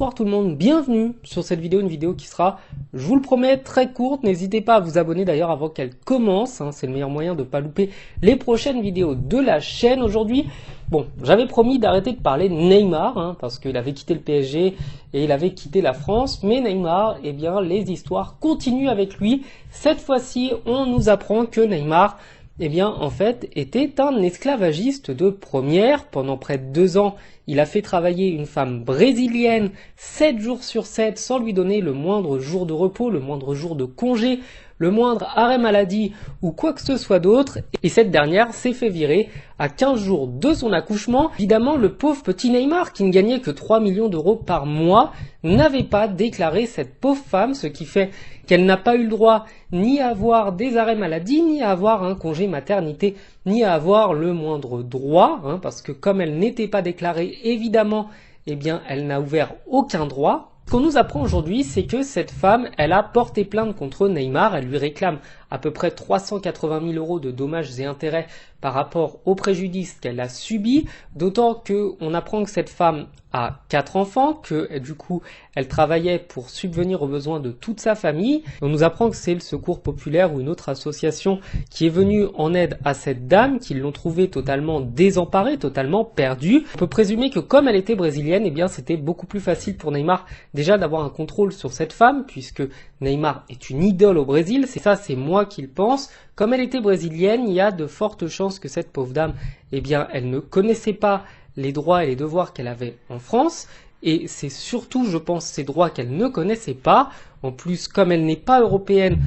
Bonsoir tout le monde, bienvenue sur cette vidéo, une vidéo qui sera, je vous le promets, très courte. N'hésitez pas à vous abonner d'ailleurs avant qu'elle commence, c'est le meilleur moyen de ne pas louper les prochaines vidéos de la chaîne. Aujourd'hui, bon, j'avais promis d'arrêter de parler de Neymar, parce qu'il avait quitté le PSG et il avait quitté la France, mais Neymar, eh bien, les histoires continuent avec lui. Cette fois-ci, on nous apprend que Neymar, eh bien, en fait, était un esclavagiste de première. Pendant près de 2 ans, il a fait travailler une femme brésilienne 7 jours sur 7 sans lui donner le moindre jour de repos, le moindre jour de congé, le moindre arrêt maladie ou quoi que ce soit d'autre. Et cette dernière s'est fait virer à 15 jours de son accouchement. Évidemment, le pauvre petit Neymar, qui ne gagnait que 3 millions d'euros par mois, n'avait pas déclaré cette pauvre femme, ce qui fait qu'elle n'a pas eu le droit ni à avoir des arrêts maladie, ni à avoir un congé maternité, ni à avoir le moindre droit, parce que comme elle n'était pas déclarée, évidemment, eh bien, elle n'a ouvert aucun droit. Ce qu'on nous apprend aujourd'hui, c'est que cette femme, elle a porté plainte contre Neymar. Elle lui réclame à peu près 380 000 euros de dommages et intérêts par rapport au préjudice qu'elle a subi. D'autant qu'on apprend que cette femme a 4 enfants, que du coup, elle travaillait pour subvenir aux besoins de toute sa famille. On nous apprend que c'est le Secours Populaire ou une autre association qui est venue en aide à cette dame, qui l'ont trouvée totalement désemparée, totalement perdue. On peut présumer que comme elle était brésilienne, eh bien, c'était beaucoup plus facile pour Neymar déjà d'avoir un contrôle sur cette femme, puisque Neymar est une idole au Brésil. C'est moi qui le pense. Comme elle était brésilienne, il y a de fortes chances que cette pauvre dame, eh bien, elle ne connaissait pas les droits et les devoirs qu'elle avait en France. Et c'est surtout, je pense, ces droits qu'elle ne connaissait pas. En plus, comme elle n'est pas européenne,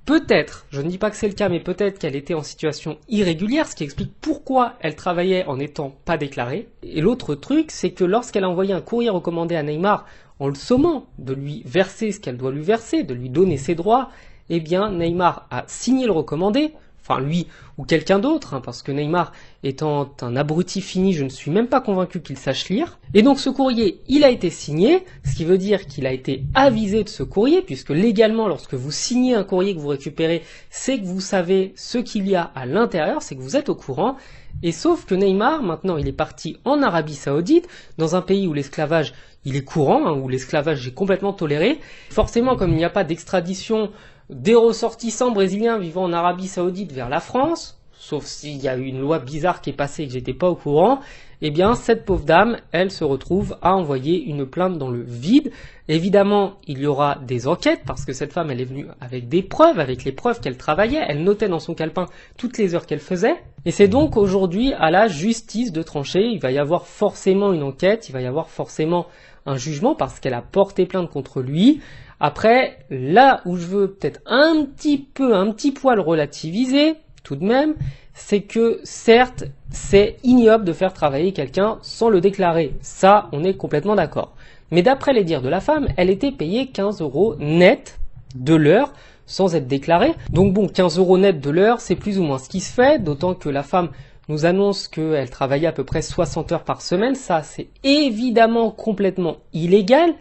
peut-être, je ne dis pas que c'est le cas, mais peut-être qu'elle était en situation irrégulière, ce qui explique pourquoi elle travaillait en n'étant pas déclarée. Et l'autre truc, c'est que lorsqu'elle a envoyé un courrier recommandé à Neymar, en le sommant de lui verser ce qu'elle doit lui verser, de lui donner ses droits, eh bien Neymar a signé le recommandé, enfin lui ou quelqu'un d'autre, parce que Neymar étant un abruti fini, je ne suis même pas convaincu qu'il sache lire. Et donc ce courrier, il a été signé, ce qui veut dire qu'il a été avisé de ce courrier, puisque légalement, lorsque vous signez un courrier que vous récupérez, c'est que vous savez ce qu'il y a à l'intérieur, c'est que vous êtes au courant. Et sauf que Neymar, maintenant, il est parti en Arabie Saoudite, dans un pays où l'esclavage, il est courant, où l'esclavage est complètement toléré. Forcément, comme il n'y a pas d'extradition des ressortissants brésiliens vivant en Arabie Saoudite vers la France, sauf s'il y a eu une loi bizarre qui est passée et que j'étais pas au courant, eh bien cette pauvre dame, elle se retrouve à envoyer une plainte dans le vide. Évidemment, il y aura des enquêtes parce que cette femme, elle est venue avec des preuves, avec les preuves qu'elle travaillait, elle notait dans son calepin toutes les heures qu'elle faisait. Et c'est donc aujourd'hui à la justice de trancher. Il va y avoir forcément une enquête, il va y avoir forcément un jugement parce qu'elle a porté plainte contre lui. Après, là où je veux peut-être un petit poil relativiser, tout de même, c'est que certes, c'est ignoble de faire travailler quelqu'un sans le déclarer. Ça, on est complètement d'accord. Mais d'après les dires de la femme, elle était payée 15 € net de l'heure sans être déclarée. Donc bon, 15 € net de l'heure, c'est plus ou moins ce qui se fait, d'autant que la femme nous annonce qu'elle travaillait à peu près 60 heures par semaine. Ça, c'est évidemment complètement illégal.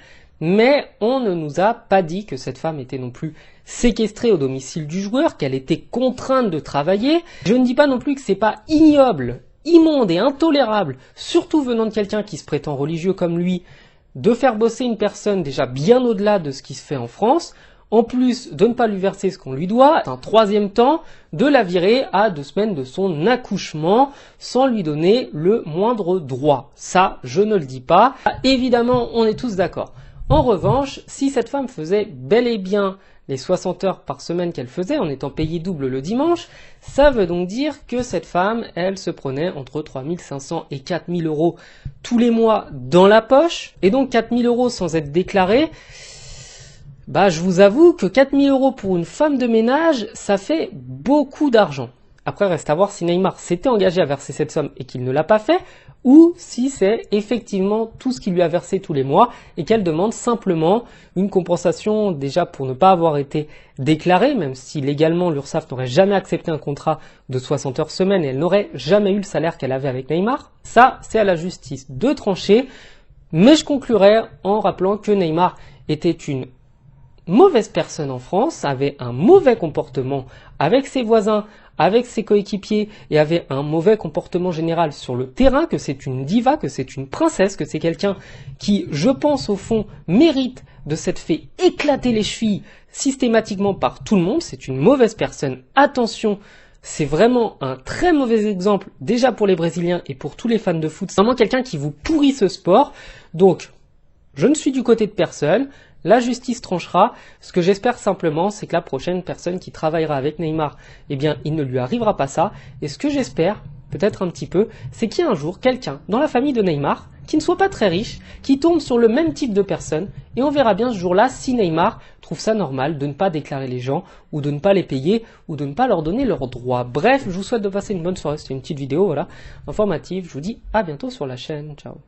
Mais on ne nous a pas dit que cette femme était non plus séquestrée au domicile du joueur, qu'elle était contrainte de travailler. Je ne dis pas non plus que c'est pas ignoble, immonde et intolérable, surtout venant de quelqu'un qui se prétend religieux comme lui, de faire bosser une personne déjà bien au-delà de ce qui se fait en France, en plus de ne pas lui verser ce qu'on lui doit, un troisième temps, de la virer à 2 semaines de son accouchement sans lui donner le moindre droit. Ça, je ne le dis pas. Évidemment, on est tous d'accord. En revanche, si cette femme faisait bel et bien les 60 heures par semaine qu'elle faisait en étant payée double le dimanche, ça veut donc dire que cette femme, elle se prenait entre 3 500 et 4 000 € tous les mois dans la poche. Et donc 4 000 € sans être déclarée, je vous avoue que 4 000 € pour une femme de ménage, ça fait beaucoup d'argent. Après, reste à voir si Neymar s'était engagé à verser cette somme et qu'il ne l'a pas fait, ou si c'est effectivement tout ce qu'il lui a versé tous les mois et qu'elle demande simplement une compensation déjà pour ne pas avoir été déclarée, même si légalement l'URSSAF n'aurait jamais accepté un contrat de 60 heures semaine et elle n'aurait jamais eu le salaire qu'elle avait avec Neymar. Ça, c'est à la justice de trancher, mais je conclurai en rappelant que Neymar était une mauvaise personne en France, avait un mauvais comportement avec ses voisins, avec ses coéquipiers et avait un mauvais comportement général sur le terrain, que c'est une diva, que c'est une princesse, que c'est quelqu'un qui, je pense au fond, mérite de s'être fait éclater les chevilles systématiquement par tout le monde, c'est une mauvaise personne. Attention, c'est vraiment un très mauvais exemple déjà pour les Brésiliens et pour tous les fans de foot. C'est vraiment quelqu'un qui vous pourrit ce sport. Donc, je ne suis du côté de personne. La justice tranchera. Ce que j'espère simplement, c'est que la prochaine personne qui travaillera avec Neymar, eh bien, il ne lui arrivera pas ça. Et ce que j'espère, peut-être un petit peu, c'est qu'il y a un jour quelqu'un dans la famille de Neymar qui ne soit pas très riche, qui tombe sur le même type de personne, et on verra bien ce jour-là si Neymar trouve ça normal de ne pas déclarer les gens, ou de ne pas les payer, ou de ne pas leur donner leurs droits. Bref, je vous souhaite de passer une bonne soirée, c'était une petite vidéo, voilà, informative. Je vous dis à bientôt sur la chaîne, ciao.